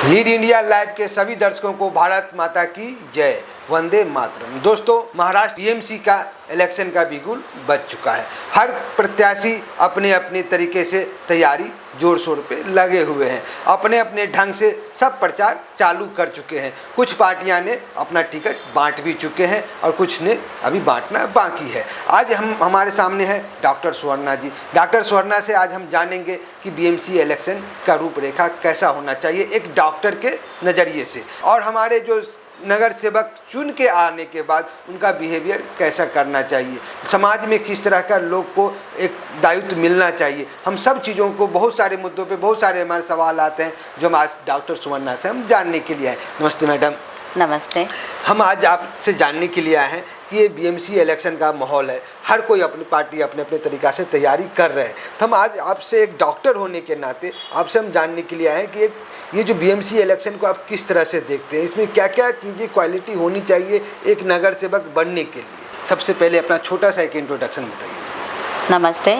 Lead India live के सभी दर्शकों को भारत माता की जय, वंदे मातरम। दोस्तों, महाराष्ट्र टीएमसी का इलेक्शन का बिगुल बज चुका है। हर प्रत्याशी अपने अपने तरीके से तैयारी जोर शोर पे लगे हुए हैं। अपने अपने ढंग से सब प्रचार चालू कर चुके हैं। कुछ पार्टियां ने अपना टिकट बांट भी चुके हैं और कुछ ने अभी बांटना बाकी है। आज हमारे सामने है डॉक्टर सुवर्णा जी। डॉक्टर सुवर्णा से आज हम जानेंगे कि बीएमसी इलेक्शन का रूपरेखा कैसा होना चाहिए एक डॉक्टर के नज़रिए से, और हमारे जो नगर सेवक चुन के आने के बाद उनका बिहेवियर कैसा करना चाहिए, समाज में किस तरह का लोग को एक दायित्व मिलना चाहिए। हम सब चीज़ों को, बहुत सारे मुद्दों पे बहुत सारे हमारे सवाल आते हैं जो हम आज डॉक्टर सुवर्णा से हम जानने के लिए आए। नमस्ते मैडम। नमस्ते। हम आज आपसे जानने के लिए आए हैं कि ये बीएमसी इलेक्शन का माहौल है, हर कोई अपनी पार्टी अपने अपने तरीक़ा से तैयारी कर रहे हैं। तो हम आज आपसे एक डॉक्टर होने के नाते आपसे हम जानने के लिए आए हैं कि ये जो बीएमसी इलेक्शन को आप किस तरह से देखते हैं, इसमें क्या क्या चीज़ें क्वालिटी होनी चाहिए एक नगर सेवक बनने के लिए। सबसे पहले अपना छोटा सा एक इंट्रोडक्शन बताइए। नमस्ते।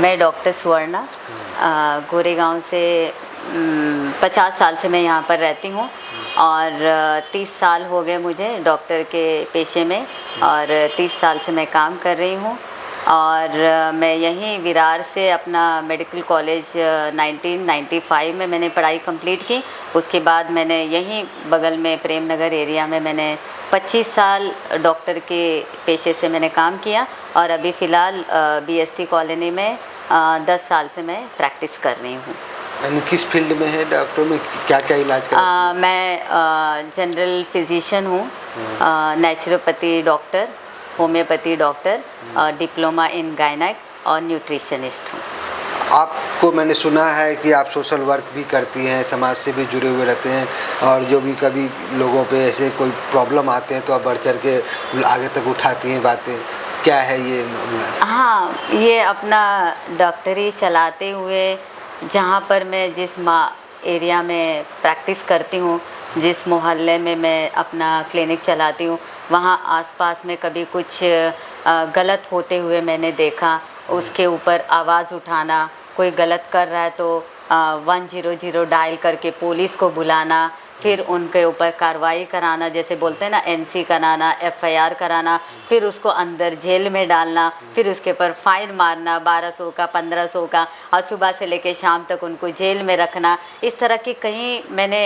मैं डॉक्टर सुवर्णा गोरेगांव से 50 साल से मैं यहाँ पर रहती हूँ और 30 साल हो गए मुझे डॉक्टर के पेशे में और 30 साल से मैं काम कर रही हूँ। और मैं यहीं विरार से अपना मेडिकल कॉलेज 1995 में मैंने पढ़ाई कंप्लीट की। उसके बाद मैंने यहीं बगल में प्रेम नगर एरिया में मैंने 25 साल डॉक्टर के पेशे से मैंने काम किया और अभी फ़िलहाल BST कॉलोनी में 10 साल से मैं प्रैक्टिस कर रही हूँ। यानी किस फील्ड में है डॉक्टर में, क्या क्या इलाज करते हैं? मैं जनरल फिजिशियन हूँ, नेचुरोपैथी डॉक्टर, होम्योपैथी डॉक्टर और डिप्लोमा इन गायनेक और न्यूट्रिशनिस्ट हूँ। आपको मैंने सुना है कि आप सोशल वर्क भी करती हैं, समाज से भी जुड़े हुए रहते हैं और जो भी कभी लोगों पे ऐसे कोई प्रॉब्लम आते हैं तो आप बढ़ चढ़ के आगे तक उठाती हैं बातें। क्या है ये मामला? हाँ, ये अपना डॉक्टरी चलाते हुए जहाँ पर मैं जिस एरिया में प्रैक्टिस करती हूँ, जिस मोहल्ले में मैं अपना क्लिनिक चलाती हूँ, वहाँ आसपास में कभी कुछ गलत होते हुए मैंने देखा, उसके ऊपर आवाज़ उठाना, कोई गलत कर रहा है तो 100 डायल करके पुलिस को बुलाना, फिर उनके ऊपर कार्रवाई कराना, जैसे बोलते हैं ना NC कराना, FIR कराना, फिर उसको अंदर जेल में डालना, फिर उसके ऊपर फ़ाइन मारना 1200 का 1500 का और सुबह से लेकर शाम तक उनको जेल में रखना। इस तरह की कहीं मैंने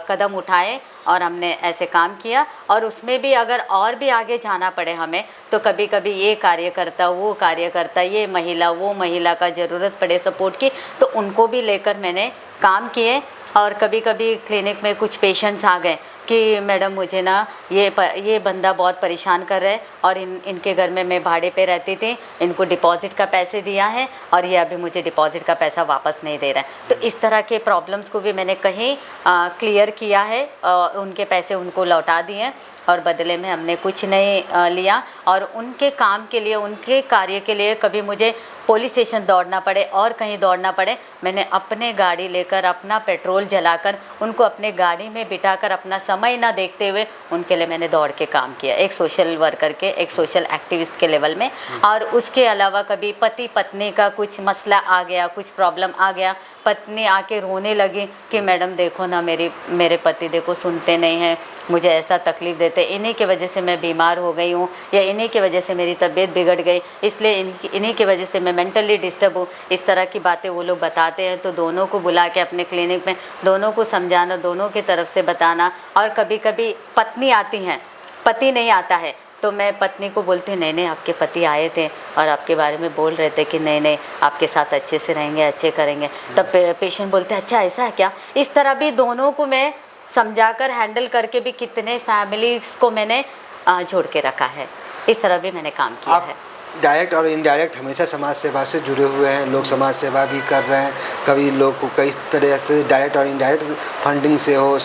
कदम उठाए और हमने ऐसे काम किया। और उसमें भी अगर और भी आगे जाना पड़े हमें तो कभी कभी ये कार्यकर्ता वो कार्यकर्ता, ये महिला वो महिला का ज़रूरत पड़े सपोर्ट की तो उनको भी लेकर मैंने काम किए। और कभी कभी क्लिनिक में कुछ पेशेंट्स आ गए कि मैडम मुझे ना ये बंदा बहुत परेशान कर रहा है और इनके घर में मैं भाड़े पे रहती थी, इनको डिपॉज़िट का पैसे दिया है और ये अभी मुझे डिपॉज़िट का पैसा वापस नहीं दे रहा है। तो इस तरह के प्रॉब्लम्स को भी मैंने कहीं क्लियर किया है और उनके पैसे उनको लौटा दिए और बदले में हमने कुछ नहीं लिया। और उनके काम के लिए, उनके कार्य के लिए कभी मुझे पुलिस स्टेशन दौड़ना पड़े और कहीं दौड़ना पड़े, मैंने अपने गाड़ी लेकर अपना पेट्रोल जलाकर उनको अपने गाड़ी में बिठाकर अपना समय ना देखते हुए उनके लिए मैंने दौड़ के काम किया, एक सोशल वर्कर के, एक सोशल एक्टिविस्ट के लेवल में। और उसके अलावा कभी पति पत्नी का कुछ मसला आ गया, कुछ प्रॉब्लम आ गया, पत्नी आके रोने लगी कि मैडम देखो ना मेरे पति देखो सुनते नहीं हैं, मुझे ऐसा तकलीफ़ देते, इन्हीं की वजह से मैं बीमार हो गई हूँ या इन्हीं की वजह से मेरी तबीयत बिगड़ गई, इसलिए इन्हीं की वजह से मैं मेंटली डिस्टर्ब हूँ। इस तरह की बातें वो लोग बताते हैं तो दोनों को बुला के अपने क्लिनिक में दोनों को समझाना, दोनों की तरफ से बताना। और कभी कभी पत्नी आती हैं, पति नहीं आता है तो मैं पत्नी को बोलती नहीं आपके पति आए थे और आपके बारे में बोल रहे थे कि नहीं आपके साथ अच्छे से रहेंगे, अच्छे करेंगे। तब पेशेंट बोलते अच्छा ऐसा है क्या। इस तरह भी दोनों को मैं समझाकर हैंडल करके भी कितने फैमिलीज़ को मैंने जोड़ के रखा है। इस तरह भी मैंने काम किया है। डायरेक्ट और इनडायरेक्ट हमेशा समाज सेवा से जुड़े हुए हैं लोग, समाज सेवा भी कर रहे हैं। कभी लोग को कई तरह से डायरेक्ट और इनडायरेक्ट फंडिंग से हो,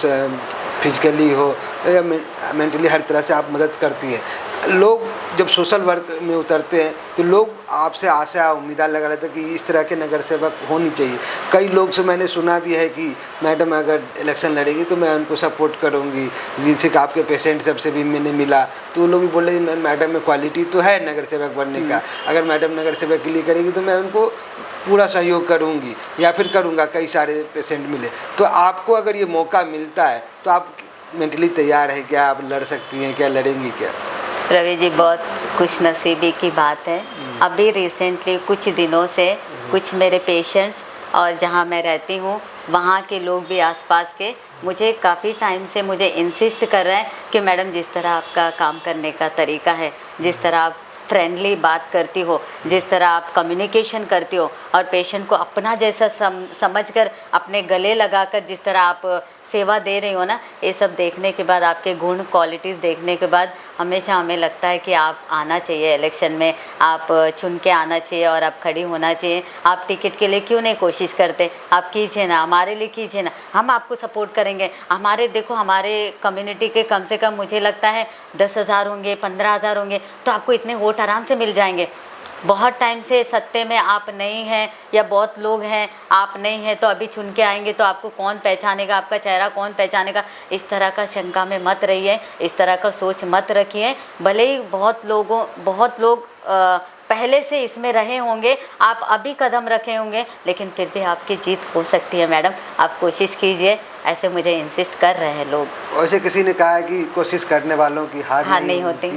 फिजिकली हो या मेंटली, हर तरह से आप मदद करती है। लोग जब सोशल वर्क में उतरते हैं तो लोग आपसे आशा उम्मीद लगा रहते हैं कि इस तरह के नगर सेवक होनी चाहिए। कई लोग से मैंने सुना भी है कि मैडम अगर इलेक्शन लड़ेगी तो मैं उनको सपोर्ट करूंगी, जिससे कि आपके पेशेंट सबसे भी मैंने मिला तो वो लोग भी बोले मैडम में क्वालिटी तो है नगर सेवक बनने का, अगर मैडम नगर सेवक के लिए करेगी तो मैं उनको पूरा सहयोग करूंगी या फिर करूंगा। कई सारे पेशेंट मिले तो आपको अगर ये मौका मिलता है तो आप मेंटली तैयार है क्या, आप लड़ सकती हैं क्या, लड़ेंगी क्या? रवि जी, बहुत खुशनसीबी की बात है। अभी रिसेंटली कुछ दिनों से कुछ मेरे पेशेंट्स और जहाँ मैं रहती हूँ वहाँ के लोग भी आसपास के मुझे काफ़ी टाइम से मुझे इंसिस्ट कर रहे हैं कि मैडम जिस तरह आपका काम करने का तरीका है, जिस तरह आप फ्रेंडली बात करती हो, जिस तरह आप कम्युनिकेशन करती हो और पेशेंट को अपना जैसा समझकर अपने गले लगाकर जिस तरह आप सेवा दे रही हो ना, ये सब देखने के बाद, आपके गुण क्वालिटीज़ देखने के बाद हमेशा हमें लगता है कि आप आना चाहिए इलेक्शन में, आप चुन के आना चाहिए और आप खड़ी होना चाहिए। आप टिकट के लिए क्यों नहीं कोशिश करते? आप कीजिए ना, हमारे लिए कीजिए ना, हम आपको सपोर्ट करेंगे। हमारे देखो, हमारे कम्युनिटी के कम से कम मुझे लगता है 10,000 होंगे, 15,000 होंगे, तो आपको इतने वोट आराम से मिल जाएंगे। बहुत टाइम से सत्ते में आप नहीं हैं या बहुत लोग हैं आप नहीं हैं, तो अभी चुन के आएंगे तो आपको कौन पहचानेगा, आपका चेहरा कौन पहचानेगा? इस तरह का शंका में मत रहिए, इस तरह का सोच मत रखिए। भले ही बहुत लोग पहले से इसमें रहे होंगे, आप अभी कदम रखे होंगे, लेकिन फिर भी आपकी जीत हो सकती है मैडम, आप कोशिश कीजिए। ऐसे मुझे इंसिस्ट कर रहे हैं लोग। वैसे किसी ने कहा है कि कोशिश करने वालों की हार नहीं होती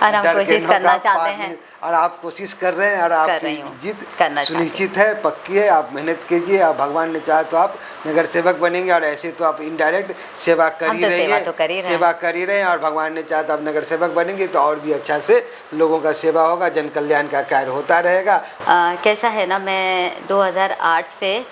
और हम कोशिश करना चाहते हैं और आप कोशिश कर रहे हैं और आपकी जीत सुनिश्चित है, पक्की है। आप मेहनत कीजिए, आप भगवान ने चाहा तो आप नगर सेवक बनेंगे और ऐसे तो आप इनडायरेक्ट सेवा कर ही रहे हैं, सेवा कर ही रहे हैं और भगवान ने चाहा तो आप नगर सेवक बनेंगे तो और भी अच्छा से लोगों का सेवा होगा, जन कल्याण का कार्य होता रहेगा। कैसा है ना, मैं 2008 से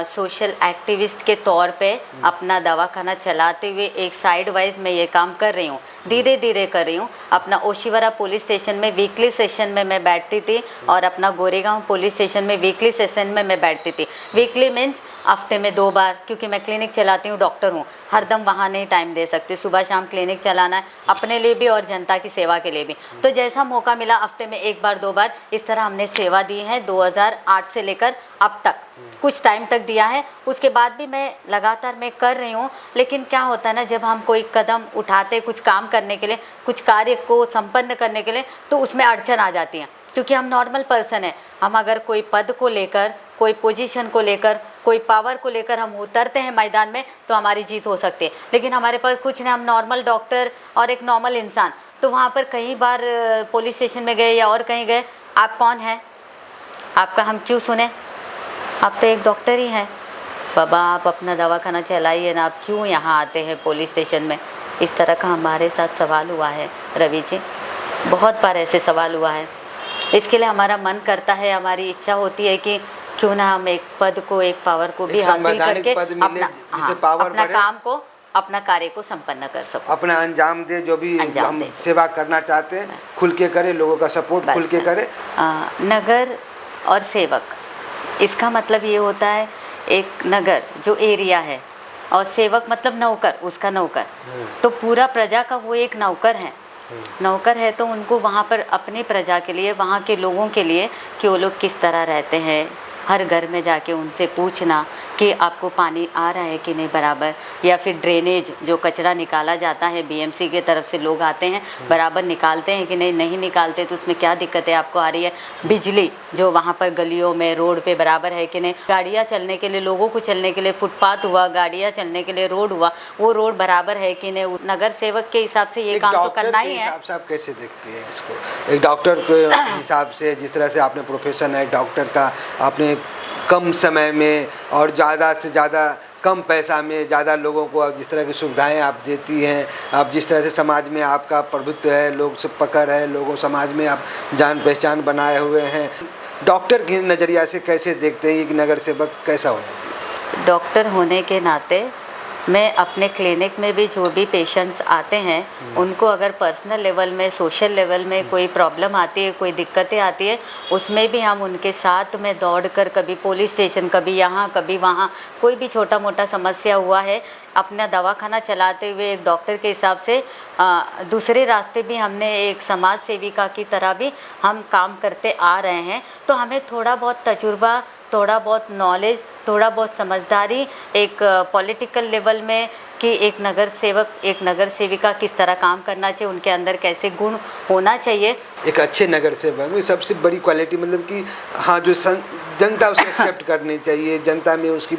सोशल एक्टिविस्ट के तौर पे अपना दवाखाना चलाते हुए एक साइड वाइज मैं ये काम कर रही हूँ, धीरे धीरे कर रही हूँ। अपना ओशिवरा पुलिस स्टेशन में वीकली सेशन में मैं बैठती थी और अपना गोरेगांव पुलिस स्टेशन में वीकली सेशन में मैं बैठती थी। वीकली मीन्स हफ्ते में 2 बार, क्योंकि मैं क्लिनिक चलाती हूँ, डॉक्टर हूँ, हरदम वहाँ नहीं टाइम दे सकती। सुबह शाम क्लिनिक चलाना है अपने लिए भी और जनता की सेवा के लिए भी। तो जैसा मौका मिला हफ्ते में 1 बार 2 बार इस तरह हमने सेवा दी है। 2008 से लेकर अब तक कुछ टाइम तक दिया है, उसके बाद भी मैं लगातार मैं कर रही हूँ। लेकिन क्या होता है ना, जब हम कोई कदम उठाते कुछ काम करने के लिए, कुछ कार्य को संपन्न करने के लिए, तो उसमें अड़चन आ जाती है, क्योंकि हम नॉर्मल पर्सन हैं। हम अगर कोई पद को लेकर, कोई पोजीशन को लेकर, कोई पावर को लेकर हम उतरते हैं मैदान में तो हमारी जीत हो सकती है। लेकिन हमारे पास कुछ नहीं, हम नॉर्मल डॉक्टर और एक नॉर्मल इंसान। तो वहाँ पर कई बार पुलिस स्टेशन में गए या और कहीं गए, आप कौन हैं, आपका हम क्यों सुने, आप तो एक डॉक्टर ही हैं बाबा, आप अपना दवाखाना चलाइए ना, आप क्यों यहाँ आते हैं पुलिस स्टेशन में? इस तरह का हमारे साथ सवाल हुआ है रवि जी, बहुत बार ऐसे सवाल हुआ है। इसके लिए हमारा मन करता है, हमारी इच्छा होती है कि क्यों ना हम एक पद को, एक पावर को भी हासिल करके अपना काम को, अपना कार्य को संपन्न कर सको, अपना अंजाम दे, जो भी हम सेवा करना चाहते हैं खुल के करें, लोगों का सपोर्ट खुल के करें। नगर और सेवक, इसका मतलब ये होता है एक नगर जो एरिया है और सेवक मतलब नौकर, उसका नौकर। तो पूरा प्रजा का वो एक नौकर है। नौकर है तो उनको वहाँ पर अपनी प्रजा के लिए, वहाँ के लोगों के लिए कि वो लोग किस तरह रहते हैं, हर घर में जाके उनसे पूछना कि आपको पानी आ रहा है कि नहीं बराबर, या फिर ड्रेनेज जो कचरा निकाला जाता है बीएमसी के तरफ से, लोग आते हैं बराबर निकालते हैं कि नहीं, नहीं निकालते तो उसमें क्या दिक्कतें आपको आ रही है। बिजली जो वहाँ पर गलियों में, रोड पे बराबर है कि नहीं, गाड़ियाँ चलने के लिए, लोगों को चलने के लिए फुटपाथ हुआ, गाड़ियाँ चलने के लिए रोड हुआ, वो रोड बराबर है कि नहीं। नगर सेवक के हिसाब से ये काम तो करना ही है। आप कैसे देखते हैं इसको एक डॉक्टर के हिसाब से, जिस तरह से आपने प्रोफेशन है डॉक्टर का, आपने कम समय में और ज़्यादा से ज़्यादा कम पैसा में ज़्यादा लोगों को आप जिस तरह की सुविधाएं आप देती हैं, आप जिस तरह से समाज में आपका प्रभुत्व है, लोग से पकड़ है, लोगों समाज में आप जान पहचान बनाए हुए हैं, डॉक्टर के नज़रिया से कैसे देखते हैं कि नगर सेवक कैसा होना चाहिए? डॉक्टर होने के नाते मैं अपने क्लिनिक में भी जो भी पेशेंट्स आते हैं उनको अगर पर्सनल लेवल में, सोशल लेवल में कोई प्रॉब्लम आती है, कोई दिक्कतें आती है, उसमें भी हम उनके साथ में दौड़कर कभी पुलिस स्टेशन, कभी यहाँ कभी वहाँ, कोई भी छोटा मोटा समस्या हुआ है, अपना दवाखाना चलाते हुए एक डॉक्टर के हिसाब से दूसरे रास्ते भी हमने एक समाज सेविका की तरह भी हम काम करते आ रहे हैं। तो हमें थोड़ा बहुत तजुर्बा, थोड़ा बहुत नॉलेज, थोड़ा बहुत समझदारी एक पॉलिटिकल लेवल में कि एक नगर सेवक, एक नगर सेविका किस तरह काम करना चाहिए, उनके अंदर कैसे गुण होना चाहिए। एक अच्छे नगर सेवक में सबसे बड़ी क्वालिटी मतलब कि हाँ, जो जनता उसे एक्सेप्ट करनी चाहिए, जनता में उसकी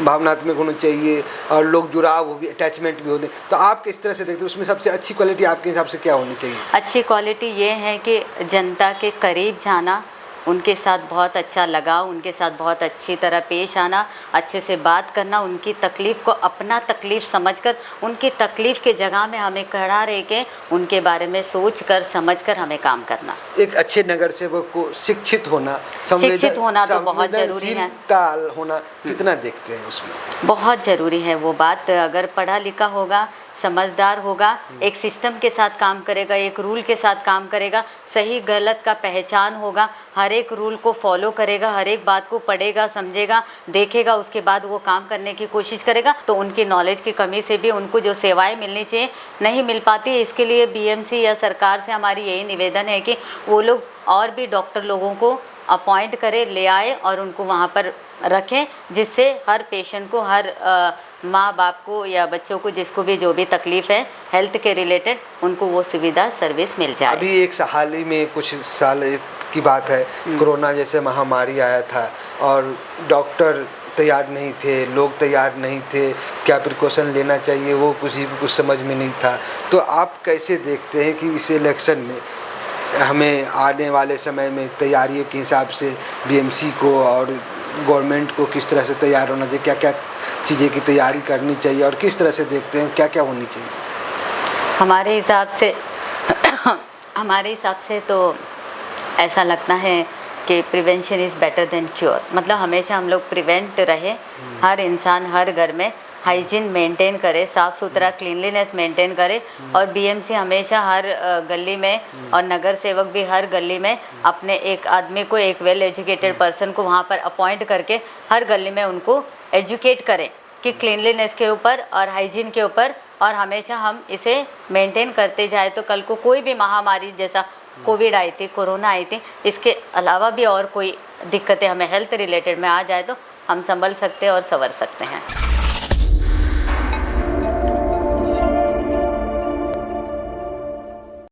भावनात्मक होनी चाहिए और लोग जुड़ाव हो भी, अटैचमेंट भी होते। तो आप किस तरह से देखते हैं उसमें सबसे अच्छी क्वालिटी आपके हिसाब से क्या होनी चाहिए? अच्छी क्वालिटी ये है कि जनता के करीब जाना, उनके साथ बहुत अच्छा लगाव, उनके साथ बहुत अच्छी तरह पेश आना, अच्छे से बात करना, उनकी तकलीफ़ को अपना तकलीफ़ समझकर, उनकी तकलीफ़ के जगह में हमें खड़ा रह के उनके बारे में सोचकर समझकर हमें काम करना। एक अच्छे नगर सेवक को शिक्षित होना, शिक्षित होना तो बहुत ज़रूरी है। संवेदनशीलता होना कितना देखते हैं उसमें? बहुत ज़रूरी है वो बात। अगर पढ़ा लिखा होगा, समझदार होगा, एक सिस्टम के साथ काम करेगा, एक रूल के साथ काम करेगा, सही गलत का पहचान होगा, हर एक रूल को फॉलो करेगा, हर एक बात को पढ़ेगा, समझेगा, देखेगा, उसके बाद वो काम करने की कोशिश करेगा, तो उनकी नॉलेज की कमी से भी उनको जो सेवाएं मिलनी चाहिए नहीं मिल पाती है। इसके लिए बीएमसी या सरकार से हमारी यही निवेदन है कि वो लोग और भी डॉक्टर लोगों को अपॉइंट करें, ले आए और उनको वहाँ पर रखें, जिससे हर पेशेंट को, हर माँ बाप को या बच्चों को, जिसको भी जो भी तकलीफ़ है हेल्थ के रिलेटेड, उनको वो सुविधा सर्विस मिल जाए। अभी एक हाल ही में कुछ साल की बात है, कोरोना जैसे महामारी आया था और डॉक्टर तैयार नहीं थे, लोग तैयार नहीं थे, क्या प्रिकॉशन लेना चाहिए वो किसी को कुछ समझ में नहीं था। तो आप कैसे देखते हैं कि इस इलेक्शन में हमें आने वाले समय में तैयारियों के हिसाब से बीएमसी को और गवर्नमेंट को किस तरह से तैयार होना चाहिए, क्या क्या चीज़ें की तैयारी करनी चाहिए और किस तरह से देखते हैं क्या क्या होनी चाहिए? हमारे हिसाब से तो ऐसा लगता है कि prevention is better than cure. मतलब हमेशा हम लोग प्रिवेंट रहे, हर इंसान हर घर में हाइजीन मेंटेन करे, साफ़ सुथरा क्लीनलीनेस मेंटेन करे, और बीएमसी हमेशा हर गली में और नगर सेवक भी हर गली में अपने एक आदमी को, एक वेल एजुकेटेड पर्सन को वहाँ पर अपॉइंट करके हर गली में उनको एजुकेट करें कि क्लीनलीनेस के ऊपर और हाइजीन के ऊपर, और हमेशा हम इसे मेंटेन करते जाए तो कल को कोई भी महामारी जैसा कोविड आई थी, कोरोना आई थी, इसके अलावा भी और कोई दिक्कतें हमें हेल्थ रिलेटेड में आ जाए तो हम संभल सकते हैं और संवर सकते हैं।